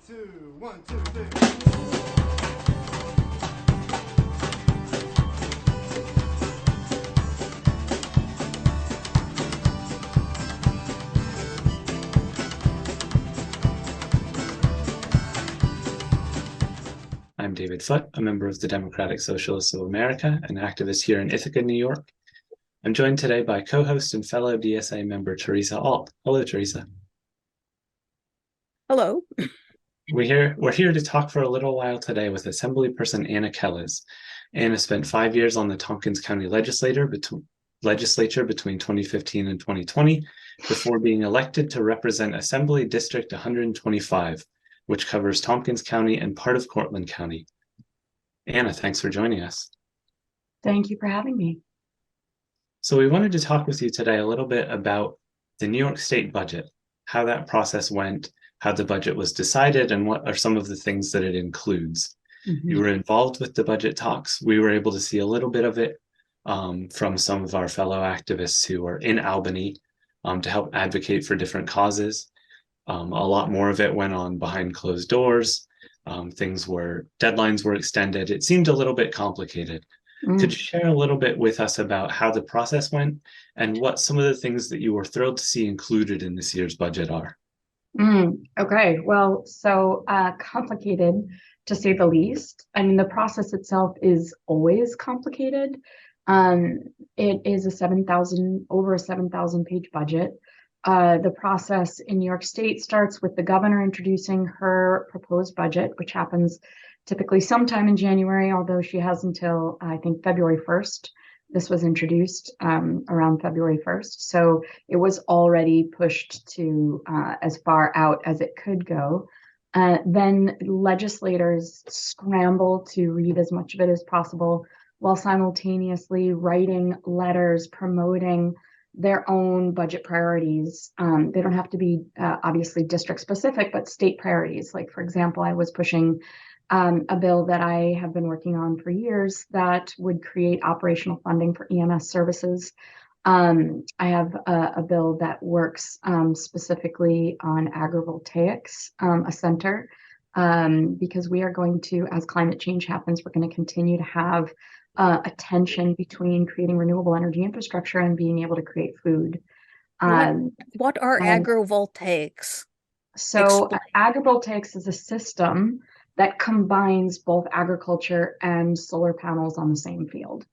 two, one, two, three. I'm David Foote, a member of the Democratic Socialists of America, an activist here in Ithaca, New York. I'm joined today by co-host and fellow DSA member Theresa Alt. Hello, Theresa. Hello. We're here to talk for a little while today with Assemblyperson Anna Kelles. Anna spent 5 years on the Tompkins County legislature between 2015 and 2020 before being elected to represent Assembly District 125, which covers Tompkins County and part of Cortland County. Anna, thanks for joining us. Thank you for having me. So we wanted to talk with you today a little bit about the New York State budget, how that process went, how the budget was decided, and what are some of the things that it includes. Mm-hmm. You were involved with the budget talks. We were able to see a little bit of it from some of our fellow activists who are in Albany to help advocate for different causes. A lot more of it went on behind closed doors. Deadlines were extended. It seemed a little bit complicated. Could you share a little bit with us about how the process went and what some of the things that you were thrilled to see included in this year's budget are? Okay, well, so complicated to say the least. I mean, the process itself is always complicated. It is over a 7,000 page budget. The process in New York State starts with the governor introducing her proposed budget, which happens typically sometime in January, although she has until, I think, February 1st. This was introduced around February 1st. So it was already pushed to as far out as it could go. Then legislators scramble to read as much of it as possible while simultaneously writing letters promoting their own budget priorities. They don't have to be obviously district specific, but state priorities. Like, for example, I was pushing a bill that I have been working on for years that would create operational funding for EMS services. I have a bill that works specifically on agrovoltaics, a center, because we are going to, as climate change happens, we're going to continue to have a tension between creating renewable energy infrastructure and being able to create food. What are agrovoltaics? So agrovoltaics is a system that combines both agriculture and solar panels on the same field.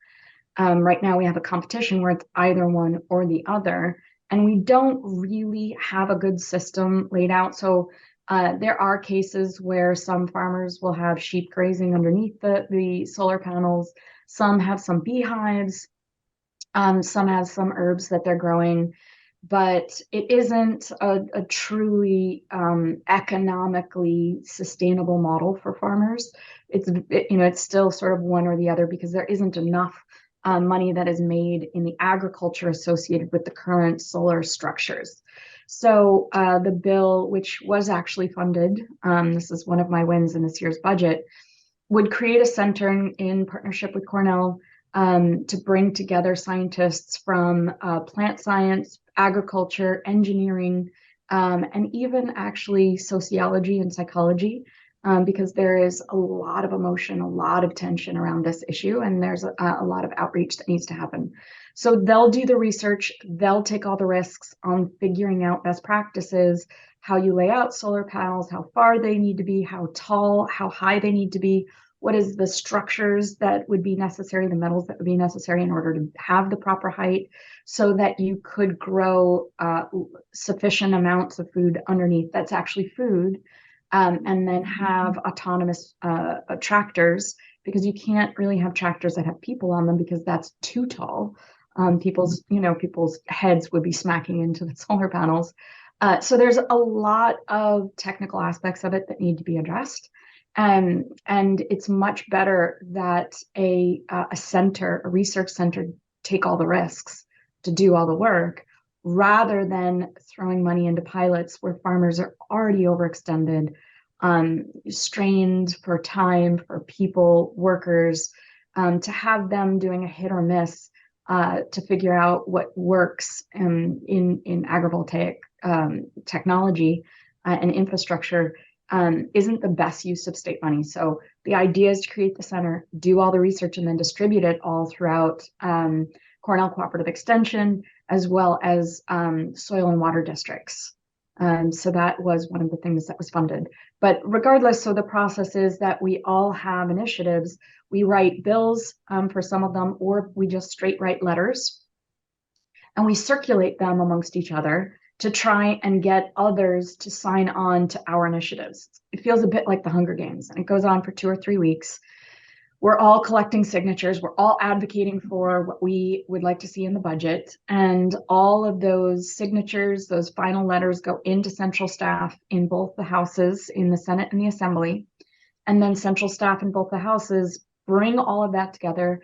Right now we have a competition where it's either one or the other, and we don't really have a good system laid out. So there are cases where some farmers will have sheep grazing underneath the solar panels. Some have some beehives, some have some herbs that they're growing, but it isn't a truly economically sustainable model for farmers. It's still sort of one or the other because there isn't enough money that is made in the agriculture associated with the current solar structures. So the bill, which was actually funded, this is one of my wins in this year's budget, would create a center in partnership with Cornell to bring together scientists from plant science, agriculture, engineering, and even actually sociology and psychology, because there is a lot of emotion, a lot of tension around this issue, and there's a lot of outreach that needs to happen. So they'll do the research, they'll take all the risks on figuring out best practices, how you lay out solar panels, how far they need to be, how tall, how high they need to be, what is the structures that would be necessary, the metals that would be necessary in order to have the proper height so that you could grow sufficient amounts of food underneath that's actually food, and then have autonomous tractors, because you can't really have tractors that have people on them because that's too tall. People's heads would be smacking into the solar panels. So there's a lot of technical aspects of it that need to be addressed. And it's much better that a research center, take all the risks to do all the work, rather than throwing money into pilots where farmers are already overextended, strained for time, for people, workers, to have them doing a hit or miss to figure out what works in agrivoltaic technology and infrastructure isn't the best use of state money. So the idea is to create the center, do all the research, and then distribute it all throughout Cornell Cooperative Extension, as well as soil and water districts. So that was one of the things that was funded. But regardless, so the process is that we all have initiatives. We write bills for some of them, or we just straight write letters, and we circulate them amongst each other to try and get others to sign on to our initiatives. It feels a bit like the Hunger Games, and it goes on for 2 or 3 weeks. We're all collecting signatures. We're all advocating for what we would like to see in the budget. And all of those signatures, those final letters, go into central staff in both the houses, in the Senate and the Assembly. And then central staff in both the houses bring all of that together,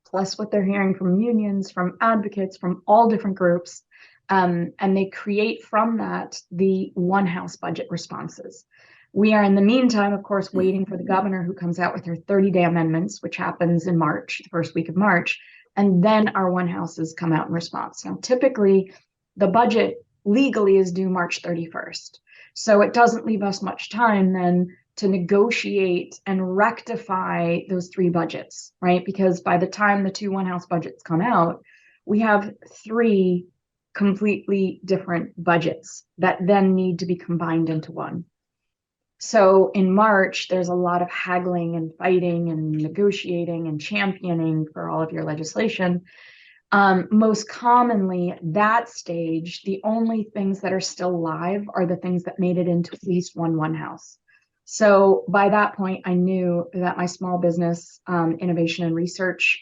plus what they're hearing from unions, from advocates, from all different groups. And they create from that the one house budget responses. We are in the meantime, of course, waiting for the governor, who comes out with her 30-day amendments, which happens in March, the first week of March. And then our one houses come out in response. Now, typically, the budget legally is due March 31st. So it doesn't leave us much time then to negotiate and rectify those 3 budgets, right? Because by the time the 2 one house budgets come out, we have 3 completely different budgets that then need to be combined into one. So in March, there's a lot of haggling and fighting and negotiating and championing for all of your legislation. Most commonly, that stage, the only things that are still live are the things that made it into at least one house. So by that point, I knew that my small business innovation and research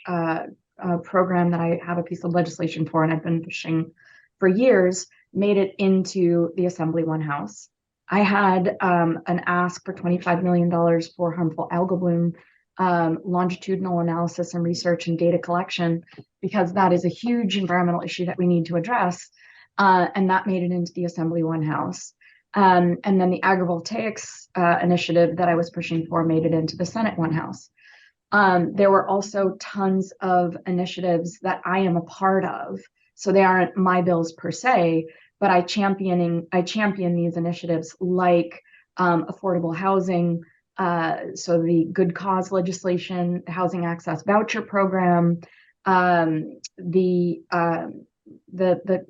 program that I have a piece of legislation for, and I've been pushing for years, made it into the Assembly one house. I had an ask for $25 million for harmful algal bloom longitudinal analysis and research and data collection, because that is a huge environmental issue that we need to address. And that made it into the Assembly one house. And then the agrovoltaics initiative that I was pushing for made it into the Senate one house. There were also tons of initiatives that I am a part of. So they aren't my bills per se, but I champion these initiatives like affordable housing, so the good cause legislation, the housing access voucher program. The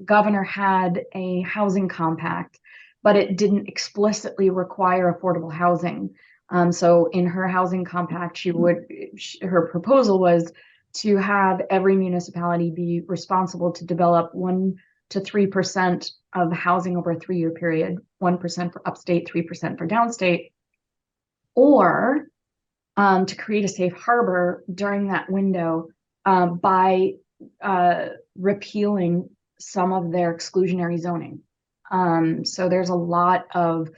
governor had a housing compact, but it didn't explicitly require affordable housing. So in her housing compact, her proposal was to have every municipality be responsible to develop 1 to 3% of housing over a 3-year period, 1% for upstate, 3% for downstate, or to create a safe harbor during that window by repealing some of their exclusionary zoning. So there's a lot of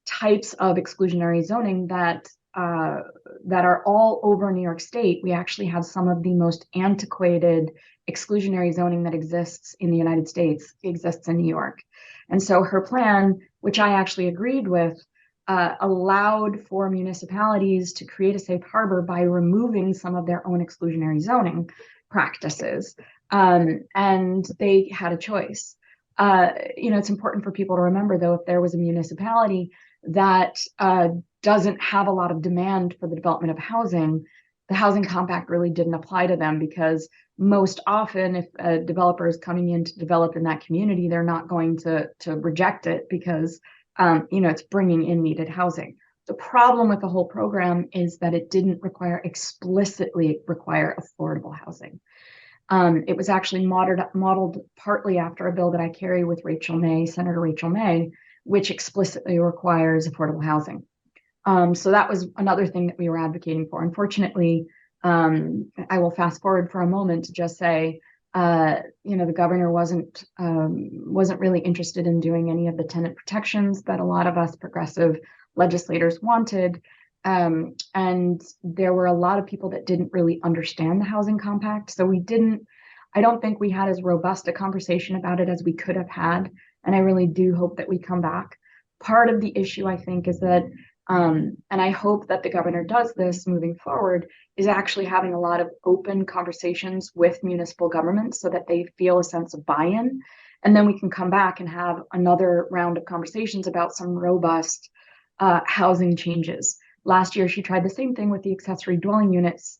types of exclusionary zoning that are all over New York State. We actually have some of the most antiquated exclusionary zoning that exists in the United States, exists in New York. And so her plan, which I actually agreed with, allowed for municipalities to create a safe harbor by removing some of their own exclusionary zoning practices. And they had a choice. It's important for people to remember, though, if there was a municipality that doesn't have a lot of demand for the development of housing, the housing compact really didn't apply to them, because most often if a developer is coming in to develop in that community, they're not going to reject it because it's bringing in needed housing. The problem with the whole program is that it didn't explicitly require affordable housing. It was actually modeled partly after a bill that I carry with Senator Rachel May, which explicitly requires affordable housing. So that was another thing that we were advocating for. Unfortunately, I will fast forward for a moment to just say, the governor wasn't really interested in doing any of the tenant protections that a lot of us progressive legislators wanted. And there were a lot of people that didn't really understand the housing compact. So I don't think we had as robust a conversation about it as we could have had. And I really do hope that we come back. Part of the issue, I think, is that, and I hope that the governor does this moving forward, is actually having a lot of open conversations with municipal governments so that they feel a sense of buy-in. And then we can come back and have another round of conversations about some robust housing changes. Last year, she tried the same thing with the accessory dwelling units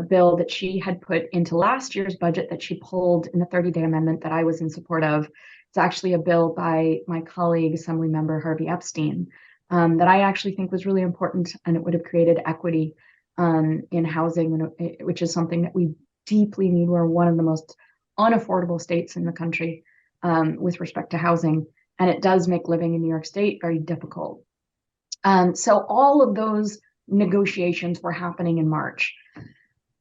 bill that she had put into last year's budget that she pulled in the 30-day amendment that I was in support of. It's actually a bill by my colleague, Assemblymember Harvey Epstein, that I actually think was really important, and it would have created equity in housing, which is something that we deeply need. We're one of the most unaffordable states in the country with respect to housing, and it does make living in New York State very difficult. So all of those negotiations were happening in March.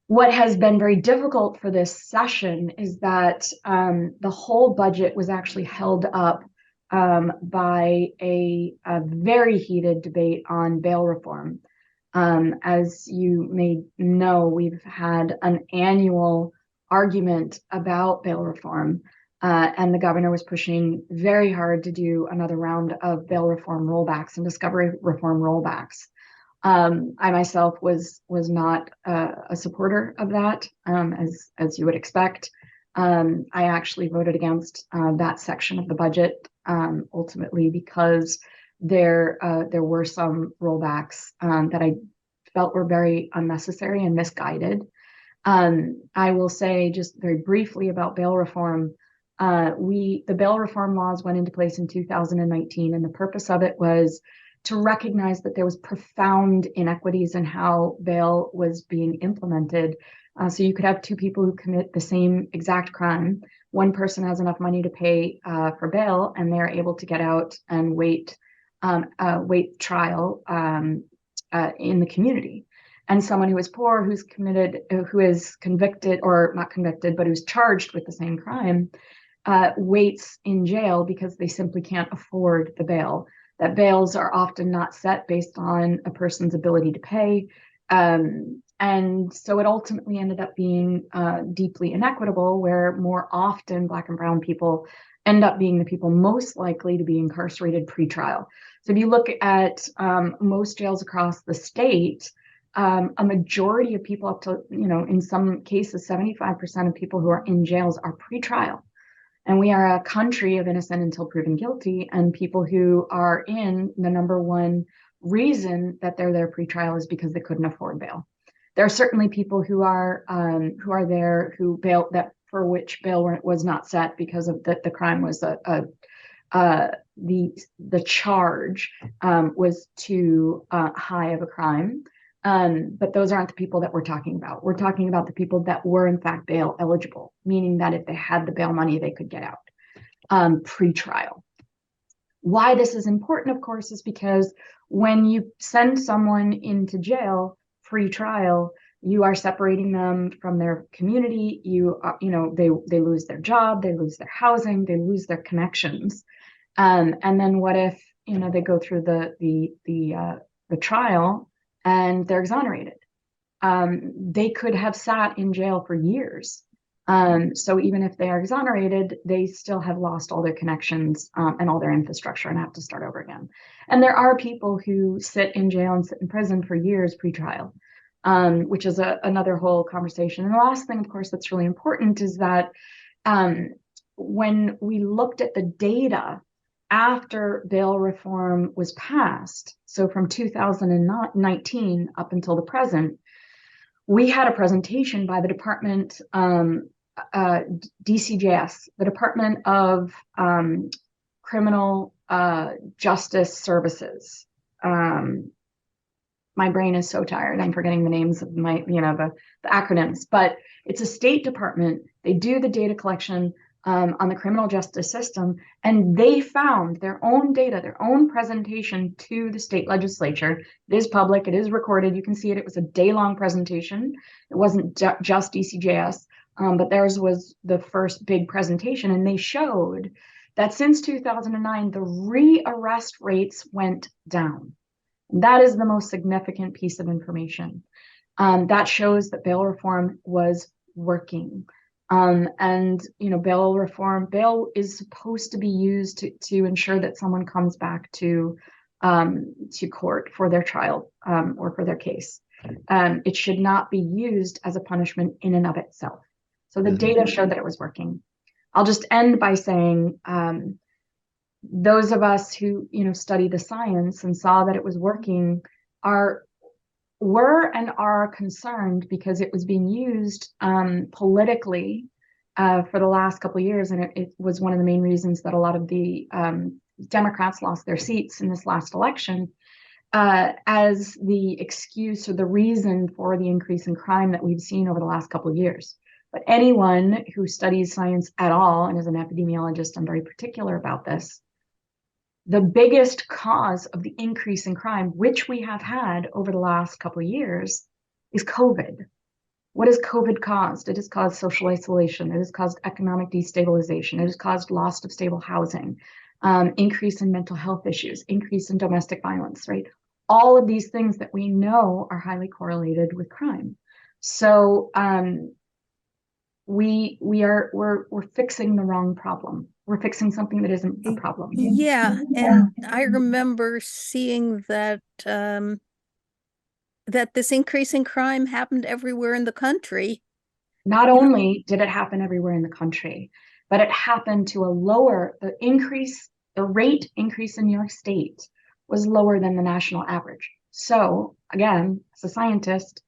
What has been very difficult for this session is that the whole budget was actually held up by a very heated debate on bail reform. As you may know, we've had an annual argument about bail reform, and the governor was pushing very hard to do another round of bail reform rollbacks and discovery reform rollbacks. I myself was not a supporter of that, as you would expect. I actually voted against that section of the budget ultimately because there were some rollbacks that I felt were very unnecessary and misguided. I will say just very briefly about bail reform. The bail reform laws went into place in 2019, and the purpose of it was to recognize that there was profound inequities in how bail was being implemented. So you could have two people who commit the same exact crime. One person has enough money to pay for bail, and they're able to get out and wait trial in the community. And someone who is poor, who is convicted, or not convicted, but who's charged with the same crime, waits in jail because they simply can't afford the bail. That bails are often not set based on a person's ability to pay. And so it ultimately ended up being deeply inequitable, where more often Black and brown people end up being the people most likely to be incarcerated pre-trial. So if you look at most jails across the state, a majority of people, up to, in some cases, 75% of people who are in jails are pre-trial. And we are a country of innocent until proven guilty, and people who are in, the number one reason that they're there pre-trial is because they couldn't afford bail. There are certainly people who are there who bail that for which bail was not set because of the crime was the charge was too high of a crime. But those aren't the people that we're talking about. We're talking about the people that were in fact bail eligible, meaning that if they had the bail money, they could get out pre-trial. Why this is important, of course, is because when you send someone into jail pre-trial, you are separating them from their community. They lose their job, they lose their housing, they lose their connections. And then what if they go through the trial and they're exonerated? They could have sat in jail for years. So even if they are exonerated, they still have lost all their connections and all their infrastructure and have to start over again. And there are people who sit in jail and sit in prison for years pre-trial, which is another whole conversation. And the last thing, of course, that's really important is that when we looked at the data after bail reform was passed, so from 2019 up until the present, we had a presentation by the department, DCJS, the Department of Criminal Justice Services. My brain is so tired, I'm forgetting the names of the acronyms, but it's a state department. They do the data collection on the criminal justice system, and they found their own data, their own presentation to the state legislature. It is public, it is recorded, you can see it. It was a day-long presentation. It wasn't just DCJS, but theirs was the first big presentation, and they showed that since 2009, the re-arrest rates went down. That is the most significant piece of information. That shows that bail reform was working. And bail is supposed to be used to ensure that someone comes back to court for their trial or for their case. It should not be used as a punishment in and of itself. So the data showed that it was working. I'll just end by saying those of us who, study the science and saw that it was working were and are concerned because it was being used politically for the last couple of years. And it was one of the main reasons that a lot of the Democrats lost their seats in this last election, as the excuse or the reason for the increase in crime that we've seen over the last couple of years. But anyone who studies science at all, and as an epidemiologist, I'm very particular about this, the biggest cause of the increase in crime, which we have had over the last couple of years, is COVID. What has COVID caused? It has caused social isolation. It has caused economic destabilization. It has caused loss of stable housing, increase in mental health issues, increase in domestic violence, right? All of these things that we know are highly correlated with crime. So we're fixing the wrong problem. We're fixing something that isn't a problem. Yeah, and I remember seeing that that this increase in crime happened everywhere in the country. Not only did it happen everywhere in the country, but it happened to the rate increase in New York State was lower than the national average. So again, as a scientist,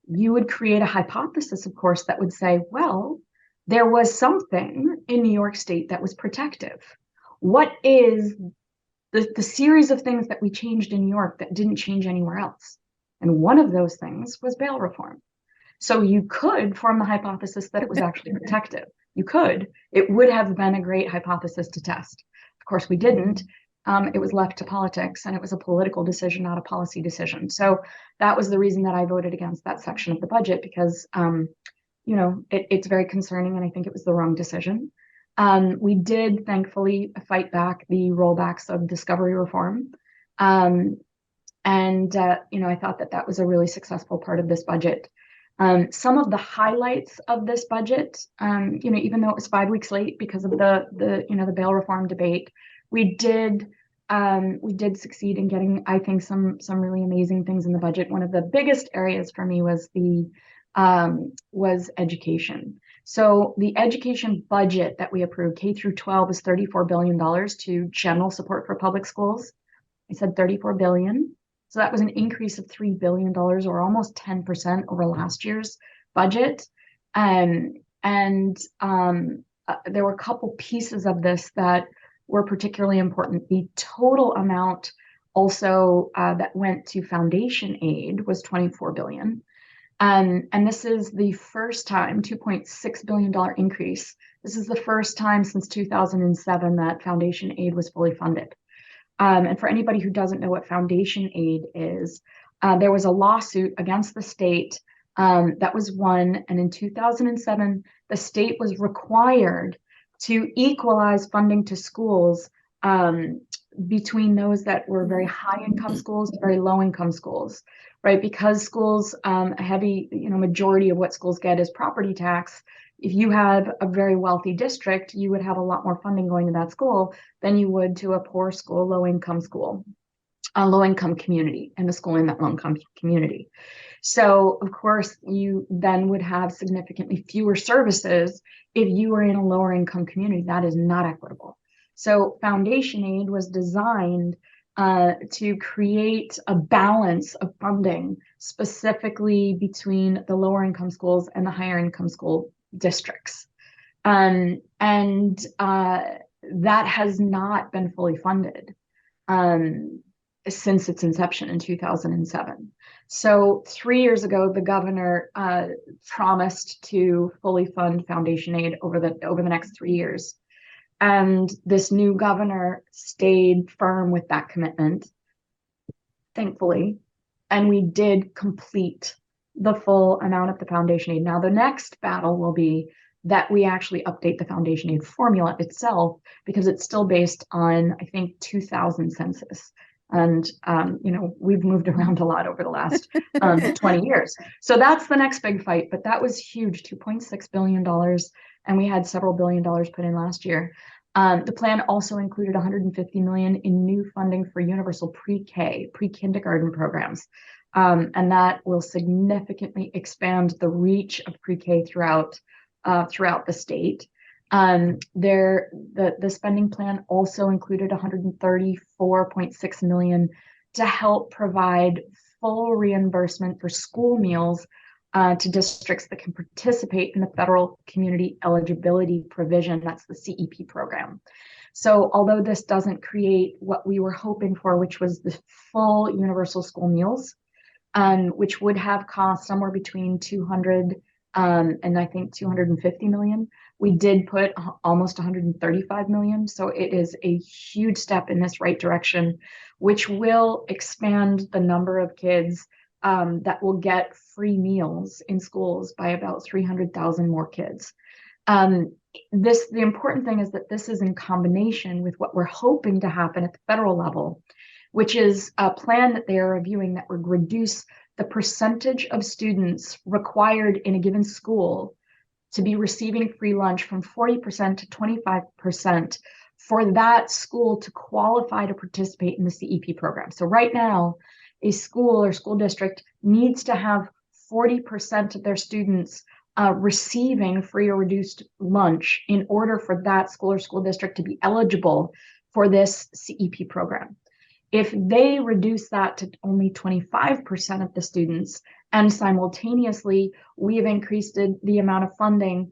you would create a hypothesis, of course, that would say, well, there was something in New York State that was protective. What is the series of things that we changed in New York that didn't change anywhere else? And one of those things was bail reform. So you could form the hypothesis that it was actually protective. You could. It would have been a great hypothesis to test. Of course, we didn't. It was left to politics, and it was a political decision, not a policy decision. So that was the reason that I voted against that section of the budget, because it's very concerning, and I think it was the wrong decision. We did thankfully fight back the rollbacks of discovery reform. I thought that was a really successful part of this budget. Some of the highlights of this budget, even though it was 5 weeks late because of the bail reform debate, we did succeed in getting, I think, some really amazing things in the budget. One of the biggest areas for me was education. So the education budget that we approved, K through 12, is $34 billion to general support for public schools. I said $34 billion. So that was an increase of $3 billion, or almost 10% over last year's budget. There were a couple pieces of this that were particularly important. The total amount also that went to foundation aid was $24 billion. And this is the first time, $2.6 billion increase. This is the first time since 2007 that foundation aid was fully funded. And for anybody who doesn't know what foundation aid is, there was a lawsuit against the state that was won. And in 2007, the state was required to equalize funding to schools between those that were very high income schools to very low income schools, right? Because schools, a heavy, majority of what schools get is property tax. If you have a very wealthy district, you would have a lot more funding going to that school than you would to a poor school, low income community, and the school in that low income community. So of course, you then would have significantly fewer services if you were in a lower income community. That is not equitable. So foundation aid was designed to create a balance of funding specifically between the lower income schools and the higher income school districts. That has not been fully funded since its inception in 2007. So 3 years ago, the governor promised to fully fund foundation aid over the next 3 years. And this new governor stayed firm with that commitment, thankfully. And we did complete the full amount of the foundation aid. Now, the next battle will be that we actually update the foundation aid formula itself, because it's still based on, I think, 2000 census. And, we've moved around a lot over the last 20 years. So that's the next big fight. But that was huge, $2.6 billion. And we had several $billion put in last year. The plan also included $150 million in new funding for universal pre-kindergarten programs. And that will significantly expand the reach of pre-K throughout the state. The spending plan also included 134.6 million to help provide full reimbursement for school meals to districts that can participate in the federal community eligibility provision. That's the CEP program. So although this doesn't create what we were hoping for, which was the full universal school meals, which would have cost somewhere between 200 and I think 250 million. We did put almost 135 million. So it is a huge step in this right direction, which will expand the number of kids that will get free meals in schools by about 300,000 more kids. The important thing is that this is in combination with what we're hoping to happen at the federal level, which is a plan that they are reviewing that would reduce the percentage of students required in a given school to be receiving free lunch from 40% to 25% for that school to qualify to participate in the CEP program. So right now, a school or school district needs to have 40% of their students receiving free or reduced lunch in order for that school or school district to be eligible for this CEP program. If they reduce that to only 25% of the students, and simultaneously we have increased the amount of funding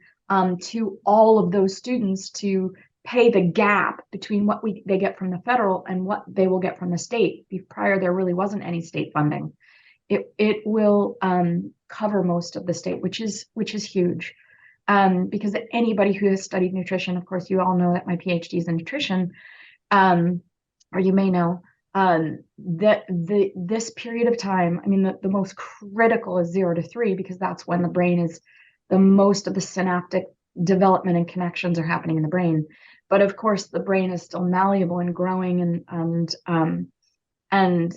to all of those students to pay the gap between what they get from the federal and what they will get from the state. Prior, there really wasn't any state funding. It will cover most of the state, which is huge. Because anybody who has studied nutrition, of course, you all know that my PhD is in nutrition, or you may know, that this period of time, I mean, the most critical is 0 to 3, because that's when the brain is the most of the synaptic development and connections are happening in the brain. But of course, the brain is still malleable and growing and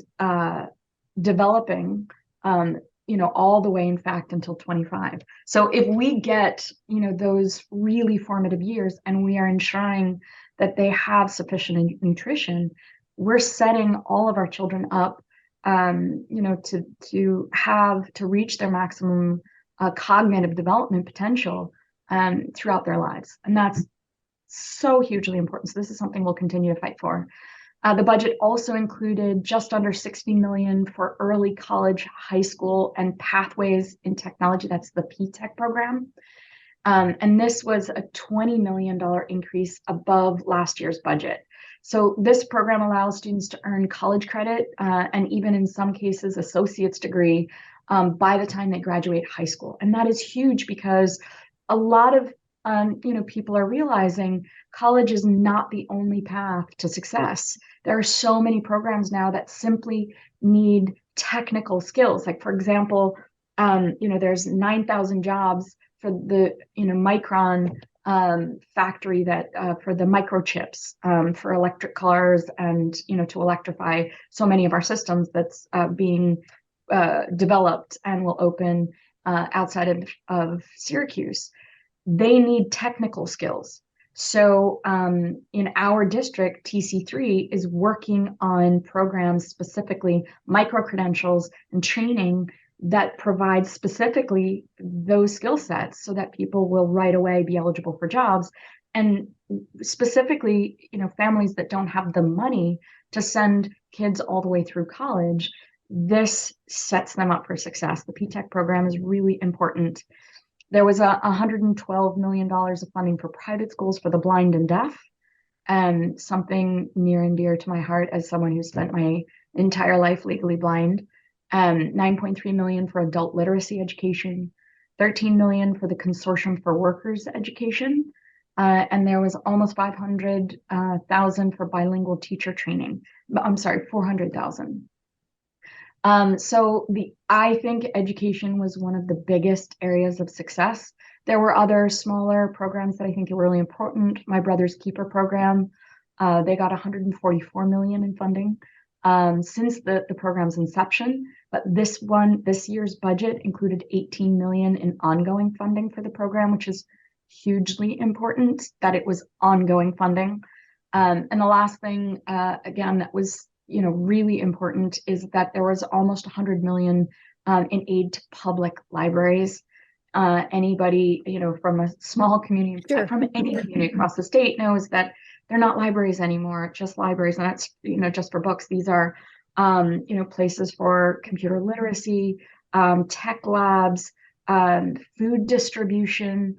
developing, all the way, in fact, until 25. So if we get, those really formative years and we are ensuring that they have sufficient nutrition, we're setting all of our children up, to reach their maximum cognitive development potential throughout their lives. And that's so hugely important. So this is something we'll continue to fight for. The budget also included just under 60 million for early college, high school, and pathways in technology. That's the PTech program. And this was a $20 million increase above last year's budget. So this program allows students to earn college credit and even in some cases associate's degree by the time they graduate high school. And that is huge because a lot of people are realizing college is not the only path to success. There are so many programs now that simply need technical skills. Like, for example, there's 9,000 jobs for the Micron factory that for the microchips for electric cars and to electrify so many of our systems that's being developed and will open outside of Syracuse. They need technical skills. So in our district, TC3 is working on programs, specifically micro-credentials and training that provides specifically those skill sets so that people will right away be eligible for jobs. And specifically, families that don't have the money to send kids all the way through college, this sets them up for success. The PTech program is really important. There was $112 million of funding for private schools for the blind and deaf, and something near and dear to my heart as someone who spent my entire life legally blind. 9.3 million for adult literacy education, 13 million for the Consortium for Workers Education, and there was almost 500,000 for bilingual teacher training. I'm sorry, 400,000. So I think education was one of the biggest areas of success. There were other smaller programs that I think are really important. My Brother's Keeper program, they got 144 million in funding since the program's inception. But this year's budget included 18 million in ongoing funding for the program, which is hugely important that it was ongoing funding. And the last thing, again, that was really important is that there was almost 100 million in aid to public libraries. Anybody, from a small community, Sure. from any community across the state knows that they're not libraries anymore, just libraries. And that's, just for books. These are, places for computer literacy, tech labs, food distribution,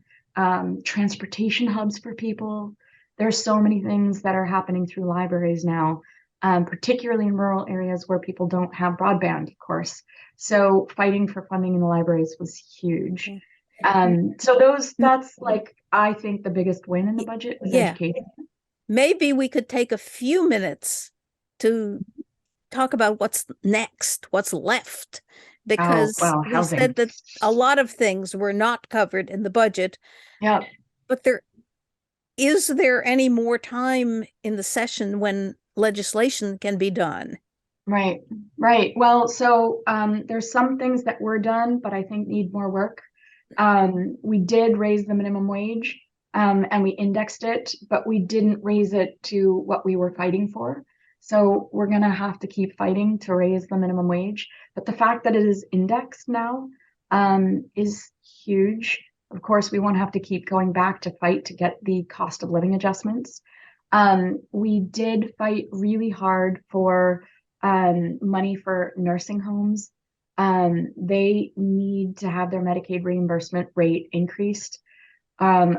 transportation hubs for people. There's so many things that are happening through libraries now, particularly in rural areas where people don't have broadband, of course. So fighting for funding in the libraries was huge. So that's like, I think the biggest win in the budget was education. Maybe we could take a few minutes to talk about what's next, what's left, because we said that a lot of things were not covered in the budget. Yeah. But is there any more time in the session when legislation can be done? Right. Well, so there's some things that were done, but I think need more work. We did raise the minimum wage, and we indexed it, but we didn't raise it to what we were fighting for. So we're going to have to keep fighting to raise the minimum wage. But the fact that it is indexed now is huge. Of course, we won't have to keep going back to fight to get the cost of living adjustments. We did fight really hard for money for nursing homes. They need to have their Medicaid reimbursement rate increased.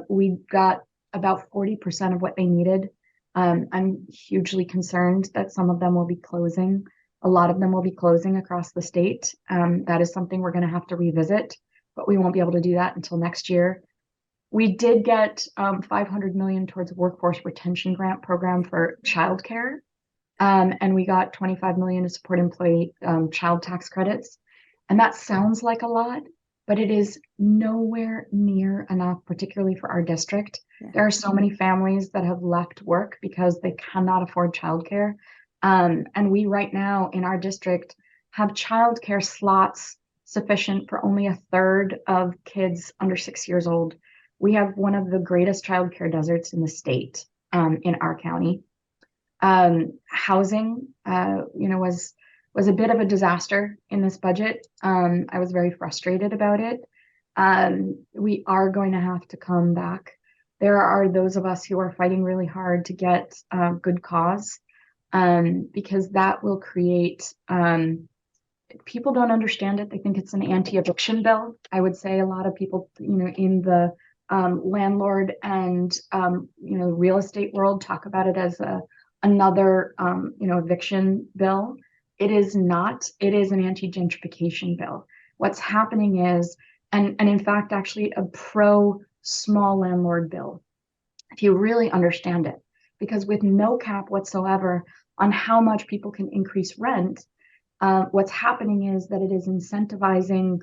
We got about 40% of what they needed. I'm hugely concerned that some of them will be closing. A lot of them will be closing across the state. That is something we're going to have to revisit, but we won't be able to do that until next year. We did get $500 million towards a workforce retention grant program for childcare. And we got $25 million to support employee child tax credits. And that sounds like a lot, but it is nowhere near enough, particularly for our district. Yeah. There are so many families that have left work because they cannot afford childcare. And we right now in our district have childcare slots sufficient for only a third of kids under 6 years old. We have one of the greatest childcare deserts in the state, in our county. Housing, was a bit of a disaster in this budget. I was very frustrated about it. We are going to have to come back. There are those of us who are fighting really hard to get good cause, because that will create, people don't understand it. They think it's an anti-eviction bill. I would say a lot of people, in the landlord and, real estate world talk about it as another, eviction bill. It is not. It is an anti-gentrification bill. What's happening is, and in fact, actually a pro-small landlord bill, if you really understand it, because with no cap whatsoever on how much people can increase rent, what's happening is that it is incentivizing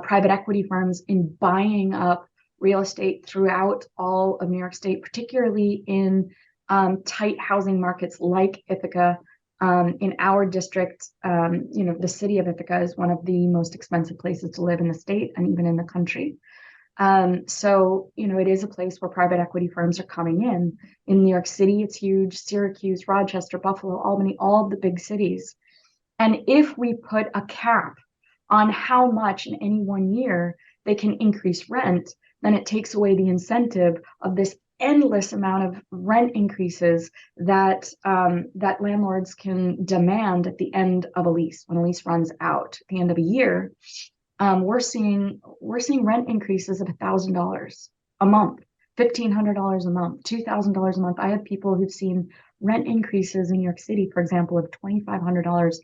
private equity firms in buying up real estate throughout all of New York State, particularly in tight housing markets like Ithaca. In our district, the city of Ithaca is one of the most expensive places to live in the state and even in the country. So, it is a place where private equity firms are coming in. In New York City, it's huge. Syracuse, Rochester, Buffalo, Albany, all the big cities. And if we put a cap on how much in any 1 year they can increase rent, then it takes away the incentive of this endless amount of rent increases that that landlords can demand at the end of a lease. When a lease runs out at the end of a year, we're seeing rent increases of $1,000 a month, $1,500 a month, $2,000 a month. I have people who've seen rent increases in New York City, for example, of $2,500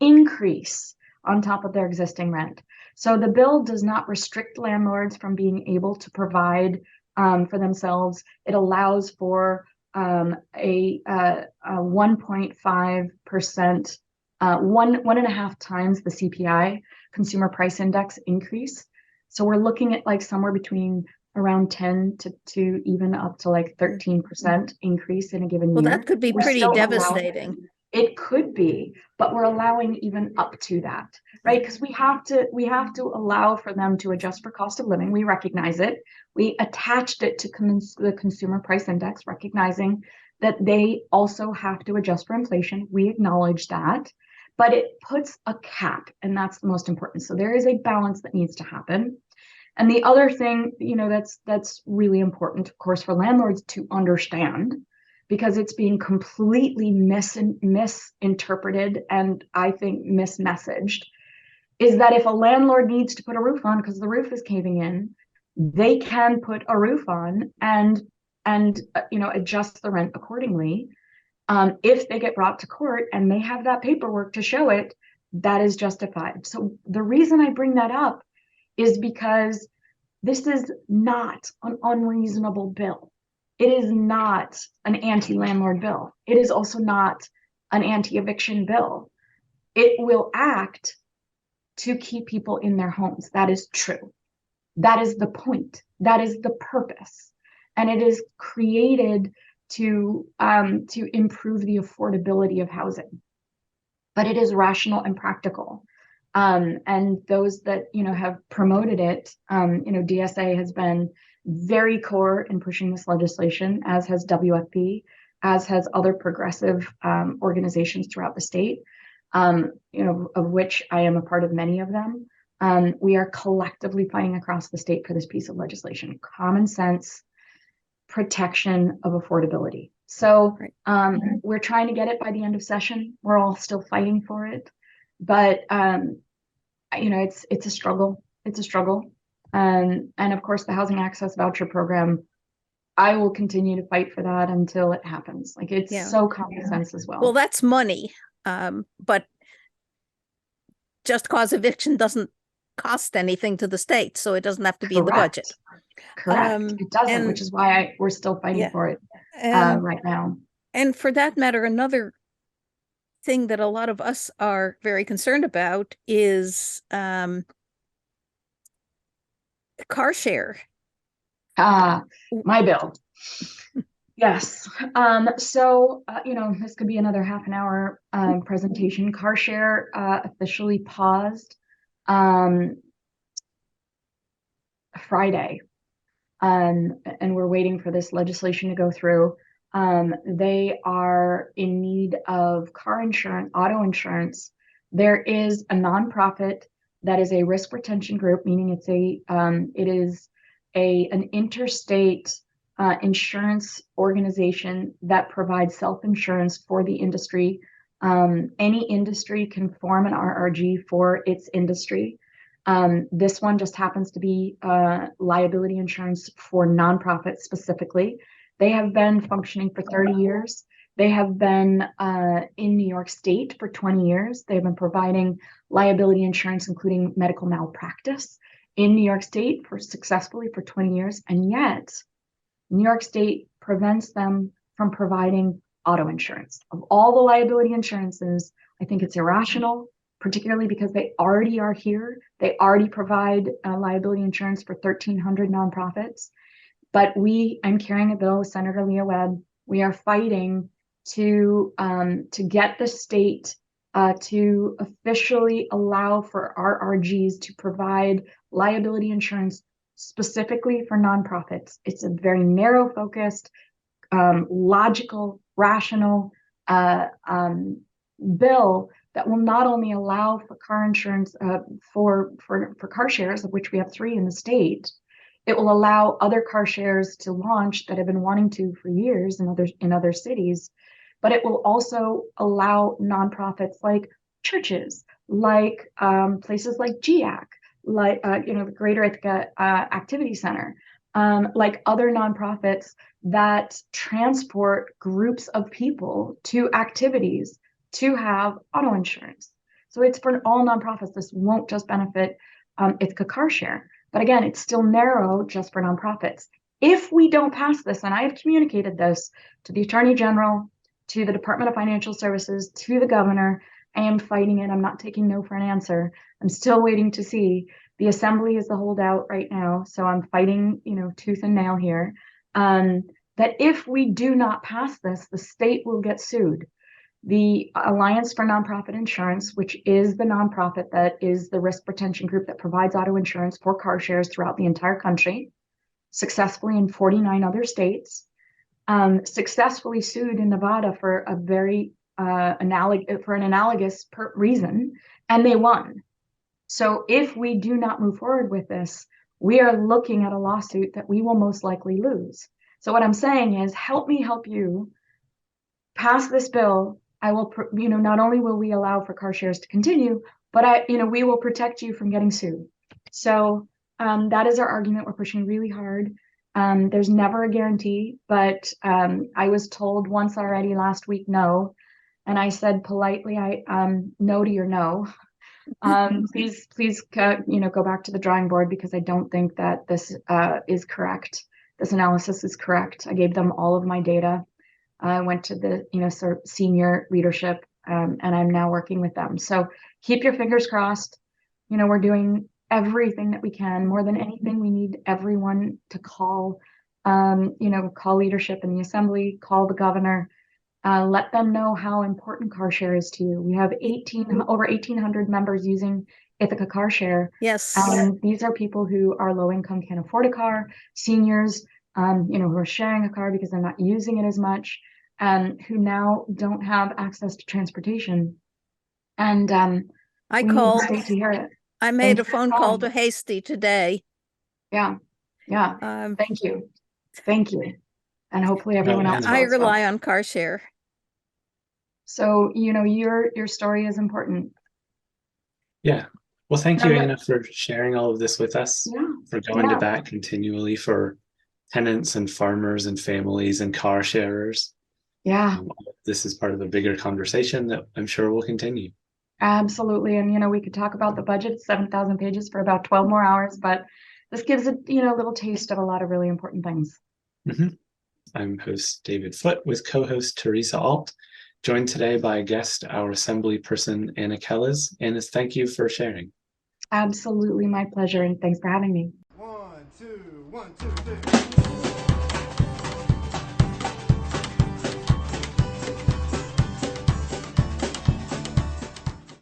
increase on top of their existing rent. So the bill does not restrict landlords from being able to provide for themselves. It allows for a 1.5%, 1.5 times the CPI, Consumer Price Index increase. So we're looking at like somewhere between around 10 to even up to like 13% increase in a given year. Well, that could be pretty devastating. It could be, but we're allowing even up to that, right? Because we have to allow for them to adjust for cost of living. We recognize it. We attached it to the Consumer Price Index, recognizing that they also have to adjust for inflation. We acknowledge that, but it puts a cap, and that's the most important. So there is a balance that needs to happen. And the other thing, that's really important, of course, for landlords to understand, because it's being completely misinterpreted and I think mismessaged, is that if a landlord needs to put a roof on because the roof is caving in, they can put a roof on and adjust the rent accordingly. If they get brought to court and they have that paperwork to show it, that is justified. So the reason I bring that up is because this is not an unreasonable bill. It is not an anti-landlord bill. It is also not an anti-eviction bill. It will act to keep people in their homes. That is true. That is the point. That is the purpose. And it is created to improve the affordability of housing. But it is rational and practical. And those that, have promoted it, DSA has been very core in pushing this legislation, as has WFP, as has other progressive organizations throughout the state, of which I am a part of many of them. We are collectively fighting across the state for this piece of legislation, common sense protection of affordability. So we're trying to get it by the end of session. We're all still fighting for it, but it's a struggle. It's a struggle. And of course, the housing access voucher program, I will continue to fight for that until it happens. Like, it's so common sense as well. Well, that's money. But just cause eviction doesn't cost anything to the state, so it doesn't have to be in the budget. Correct. It doesn't, which is why we're still fighting for it right now. And for that matter, another thing that a lot of us are very concerned about is CarShare. My bill. Yes. So, this could be another half an hour presentation. CarShare officially paused Friday, and we're waiting for this legislation to go through. They are in need of car insurance, auto insurance. There is a nonprofit that is a risk retention group, meaning it is an interstate insurance organization that provides self-insurance for the industry. Any industry can form an RRG for its industry. This one just happens to be liability insurance for nonprofits specifically. They have been functioning for 30 years. They have been in New York State for 20 years. They've been providing liability insurance, including medical malpractice, in New York State successfully for 20 years. And yet, New York State prevents them from providing auto insurance. Of all the liability insurances, I think it's irrational, particularly because they already are here. They already provide liability insurance for 1,300 nonprofits. But I'm carrying a bill with Senator Leah Webb. We are fighting to get the state to officially allow for RRGs to provide liability insurance specifically for nonprofits. It's a very narrow focused, logical, rational bill that will not only allow for car insurance for car shares, of which we have 3 in the state. It will allow other car shares to launch that have been wanting to for years in other cities, but it will also allow nonprofits like churches, like places like GIAC, like the Greater Ithaca Activity Center, like other nonprofits that transport groups of people to activities to have auto insurance. So it's for all nonprofits. This won't just benefit Ithaca CarShare. But again, it's still narrow just for nonprofits. If we don't pass this, and I have communicated this to the Attorney General, to the Department of Financial Services, to the governor, I am fighting it. I'm not taking no for an answer. I'm still waiting to see. The Assembly is the holdout right now. So I'm fighting, tooth and nail here. That if we do not pass this, the state will get sued. The Alliance for Nonprofit Insurance, which is the nonprofit that is the risk retention group that provides auto insurance for car shares throughout the entire country, successfully in 49 other states, successfully sued in Nevada for a very analogous reason, and they won. So if we do not move forward with this, we are looking at a lawsuit that we will most likely lose. So what I'm saying is, help me help you pass this bill. I will, not only will we allow for car shares to continue, but we will protect you from getting sued. So that is our argument. We're pushing really hard. There's never a guarantee, but I was told once already last week, no. And I said politely, no to your no. Please, go back to the drawing board, because I don't think that this is correct. This analysis is correct. I gave them all of my data. I went to the, sort of senior leadership, and I'm now working with them. So keep your fingers crossed. We're doing everything that we can. More than anything, we need everyone to call, call leadership in the assembly, call the governor, let them know how important CarShare is to you. We have over 1,800 members using Ithaca CarShare. Yes. These are people who are low income, can't afford a car, seniors, who are sharing a car because they're not using it as much, who now don't have access to transportation. And I called. To hear it. I made a phone call to Hasty today. Yeah. Thank you. And hopefully everyone else. I rely on CarShare. So your story is important. Yeah. Well, thank you, Anna, for sharing all of this with us. For going to bat continually for tenants and farmers and families and car sharers. This is part of a bigger conversation that I'm sure will continue. Absolutely. And we could talk about the budget, 7,000 pages, for about 12 more hours, but this gives a little taste of a lot of really important things. I'm host David Foote with co-host Theresa Alt, joined today by guest, our assembly person, Anna Kelles. Anna, thank you for sharing. Absolutely, my pleasure, and thanks for having me. 1, 2, 1, 2, 3.